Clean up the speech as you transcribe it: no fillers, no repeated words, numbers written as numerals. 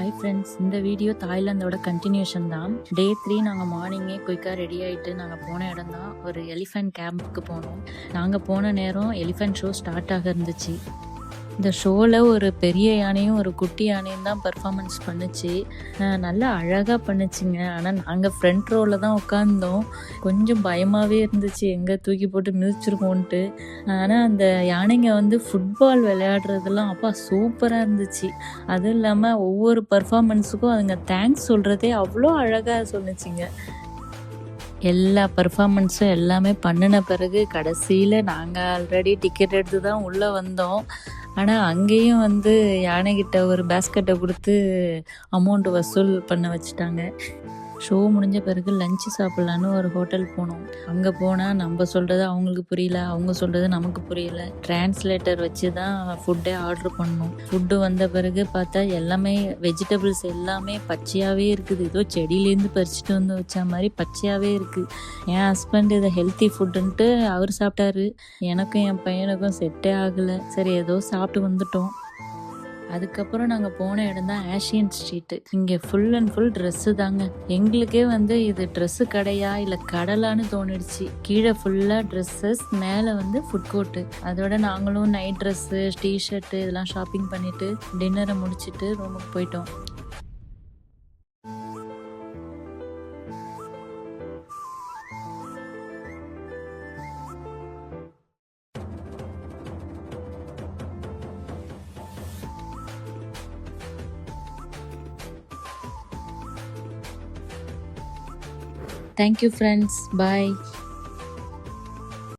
Hi friends, இந்த video தாய்லாந்தோட continuation தான். டே 3 நாங்கள் மார்னிங்கே குயிக்காக ரெடி ஆகிட்டு நாங்கள் போன இடம் தான் ஒரு எலிஃபென்ட் கேம்புக்கு போனோம். நாங்கள் போன நேரம் எலிஃபென்ட் ஷோ ஸ்டார்ட் ஆக இருந்துச்சு. இந்த ஷோவில் ஒரு பெரிய யானையும் ஒரு குட்டி யானையும் தான் பர்ஃபார்மன்ஸ் பண்ணுச்சு. நல்லா அழகாக பண்ணுச்சுங்க. ஆனால் நாங்கள் ஃப்ரண்ட் ரோவில் தான் உட்காந்தோம். கொஞ்சம் பயமாகவே இருந்துச்சு, எங்கே தூக்கி போட்டு மிதிச்சிருக்கோன்ட்டு. ஆனால் அந்த யானைங்க வந்து ஃபுட்பால் விளையாடுறதெல்லாம் அப்பா சூப்பராக இருந்துச்சு. அதுவும் இல்லாமல் ஒவ்வொரு பர்ஃபார்மன்ஸுக்கும் அதுங்க தேங்க்ஸ் சொல்கிறதே அவ்வளோ அழகாக சொன்னிச்சிங்க. எல்லா பர்ஃபார்மன்ஸும் எல்லாமே பண்ணின பிறகு கடைசியில் நாங்கள் ஆல்ரெடி டிக்கெட் எடுத்து தான் உள்ளே வந்தோம். ஆனால் அங்கேயும் வந்து யானைக்கிட்ட ஒரு பேஸ்கெட்டை கொடுத்து அமௌண்ட் வசூல் பண்ண வச்சுட்டாங்க. ஷோ முடிஞ்ச பிறகு லஞ்சு சாப்பிட்லான்னு ஒரு ஹோட்டல் போனோம். அங்கே போனால் நம்ம சொல்கிறது அவங்களுக்கு புரியல, அவங்க சொல்கிறது நமக்கு புரியல. டிரான்ஸ்லேட்டர் வச்சு தான் ஃபுட்டே ஆர்டர் பண்ணோம். ஃபுட்டு வந்த பிறகு பார்த்தா எல்லாமே வெஜிடபிள்ஸ் எல்லாமே பச்சையாகவே இருக்குது. ஏதோ செடியிலேருந்து பறிச்சுட்டு வந்து வச்ச மாதிரி பச்சையாகவே இருக்குது. என் ஹஸ்பண்ட் இதை ஹெல்த்தி ஃபுட்டுன்ட்டு அவர் சாப்பிட்டாரு. எனக்கும் என் பையனுக்கும் செட்டே ஆகலை. சரி ஏதோ சாப்பிட்டு வந்துட்டோம். அதுக்கப்புறம் நாங்கள் போன இடம் தான் ஏஷியன் ஸ்ட்ரீட்டு. இங்கே ஃபுல் அண்ட் ஃபுல் ட்ரெஸ்ஸு தாங்க. எங்களுக்கே வந்து இது ட்ரெஸ்ஸு கடையா இல்லை கடலான்னு தோணிடுச்சு. கீழே ஃபுல்லாக ட்ரெஸ்ஸஸ், மேலே வந்து ஃபுட் கோர்ட்டு. அதோட நாங்களும் நைட் ட்ரெஸ்ஸு, டிஷர்ட்டு இதெல்லாம் ஷாப்பிங் பண்ணிவிட்டு டின்னரை முடிச்சுட்டு ரூமுக்கு போயிட்டோம். Thank you friends. Bye.